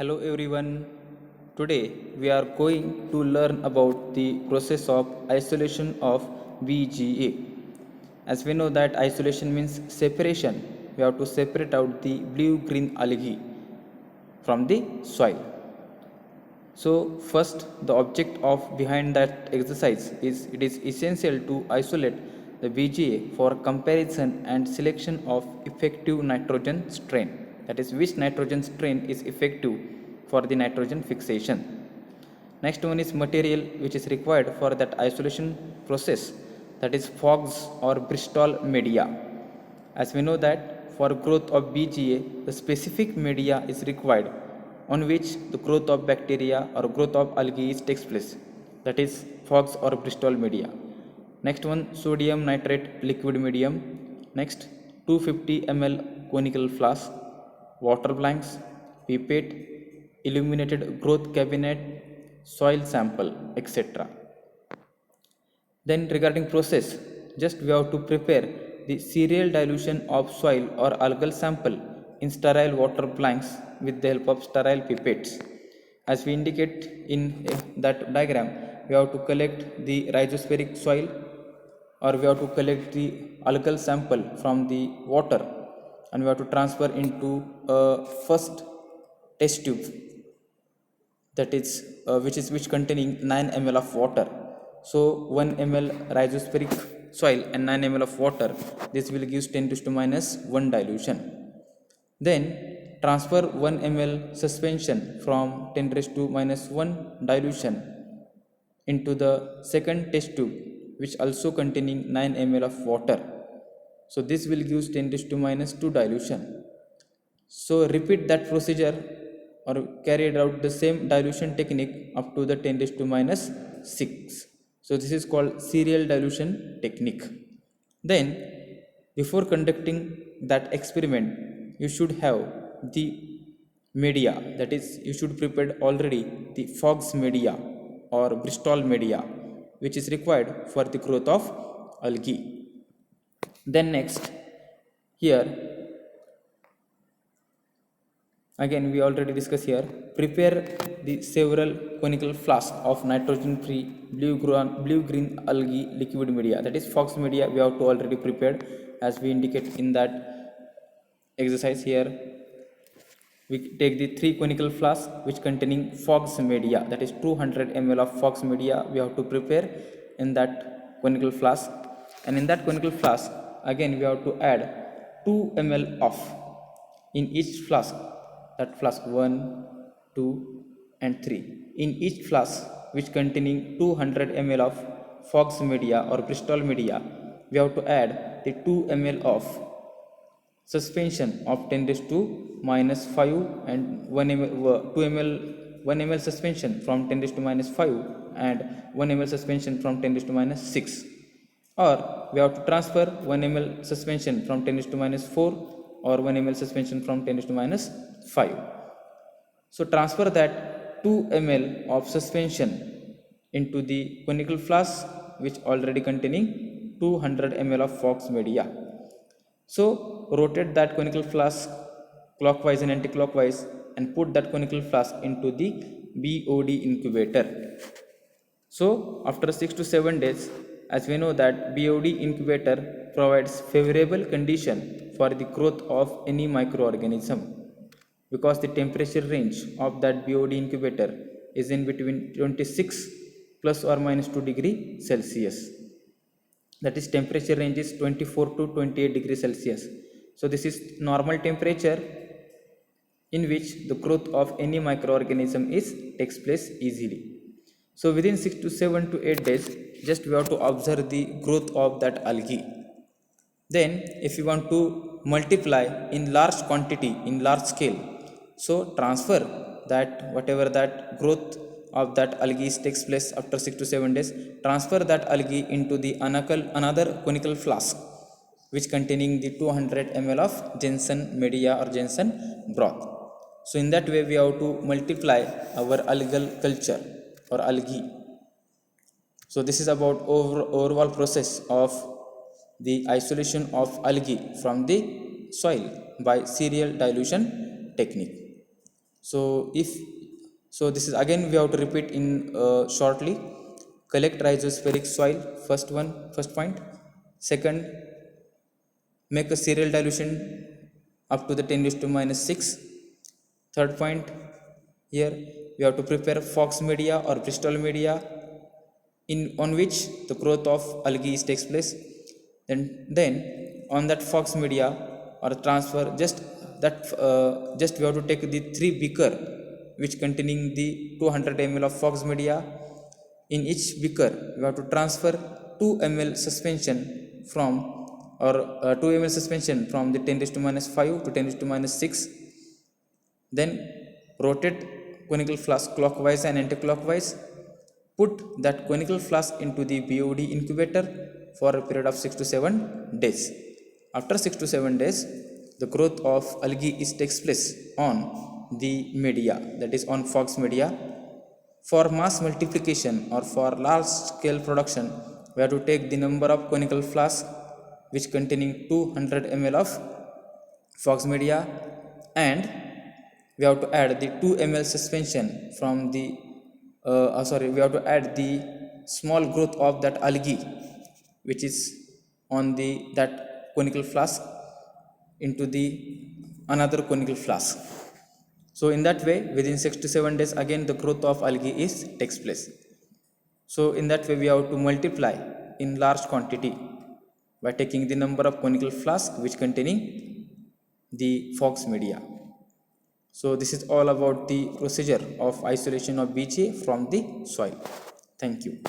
Hello everyone. Today we are going to learn about the process of isolation of VGA. As we know that isolation means separation. We have to separate out the blue-green algae from the soil. So first the object of behind that exercise is it is essential to isolate the VGA for comparison and selection of effective nitrogen strain. That is which nitrogen strain is effective for the nitrogen fixation. Next one is material which is required for that isolation process, that is fogs or Bristol media. As we know that for growth of BGA, the specific media is required on which the growth of bacteria or growth of algae takes place. That is fogs or Bristol media. Next one, sodium nitrate liquid medium. Next, 250 ml conical flask, water blanks, pipette, illuminated growth cabinet, soil sample, etc. Then regarding process, just we have to prepare the serial dilution of soil or algal sample in sterile water blanks with the help of sterile pipettes. As we indicate in that diagram, we have to collect the rhizospheric soil or we have to collect the algal sample from the water and we have to transfer into a first test tube, that is which containing 9 ml of water. So 1 ml rhizospheric soil and 9 ml of water, this will give 10 to the minus 1 dilution. Then transfer 1 ml suspension from 10 raised to minus 1 dilution into the second test tube which also containing 9 ml of water. So this will give 10 raised to minus 2 dilution. So repeat that procedure or carried out the same dilution technique up to the 10 raised to minus 6. So this is called serial dilution technique. Then before conducting that experiment, you should have the media, that is you should prepare already the fogs media or Bristol media which is required for the growth of algae. Then next, here again we already discussed here, prepare the several conical flask of nitrogen free blue green algae liquid media, that is fox media we have to already prepared. As we indicate in that exercise here, we take the 3 conical flask which containing fox media, that is 200 ml of fox media we have to prepare in that conical flask. And in that conical flask again we have to add 2 ml of in each flask, that flask 1, 2 and 3, in each flask which containing 200 ml of fox media or Bristol media, we have to add the 2 ml of suspension of 10 raised to minus 5 and 1 ml 2 ml 1 ml suspension from 10 raised to minus 5 and 1 ml suspension from 10 raised to minus 6, or we have to transfer 1 ml suspension from 10 raised to minus 4 or 1 ml suspension from 10 raised to minus 5. So transfer that 2 ml of suspension into the conical flask which already containing 200 ml of fox media. So rotate that conical flask clockwise and anti-clockwise and put that conical flask into the BOD incubator. So after 6 to 7 days, as we know that BOD incubator provides favorable condition for the growth of any microorganism, because the temperature range of that BOD incubator is in between 26 plus or minus 2 degree Celsius. That is temperature range is 24 to 28 degrees Celsius. So this is normal temperature in which the growth of any microorganism is takes place easily. So within 6 to 7 to 8 days, just we have to observe the growth of that algae. Then if you want to multiply in large quantity, in large scale, so transfer that whatever that growth of that algae takes place after 6 to 7 days, transfer that algae into the another conical flask which containing the 200 ml of Jensen media or Jensen broth. So in that way we have to multiply our algal culture or algae. So this is about overall process of the isolation of algae from the soil by serial dilution technique. So if so, this is again we have to repeat in shortly. Collect rhizospheric soil. First point. Second, make a cereal dilution up to the 10 raised to minus 6. Third point, here we have to prepare Fox media or Bristol media in on which the growth of algae takes place. Then on that Fox media or transfer, just we have to take the 3 beaker which containing the 200 ml of Fox media. In each beaker we have to transfer 2 ml suspension from or 2 ml suspension from the 10 raised to minus 5 to 10 raised to minus 6. Then rotate conical flask clockwise and anti-clockwise. Put that conical flask into the BOD incubator for a period of 6 to 7 days. After 6 to 7 days, the growth of algae takes place on the media, that is on Fox media. For mass multiplication or for large scale production, we have to take the number of conical flasks which containing 200 ml of Fox media, and we have to add the 2 ml suspension from the we have to add the small growth of that algae which is on the that conical flask into the another conical flask. So in that way, within 6 to 7 days, again the growth of algae takes place. So in that way, we have to multiply in large quantity by taking the number of conical flask which containing the Fox media. So this is all about the procedure of isolation of BGA from the soil. Thank you.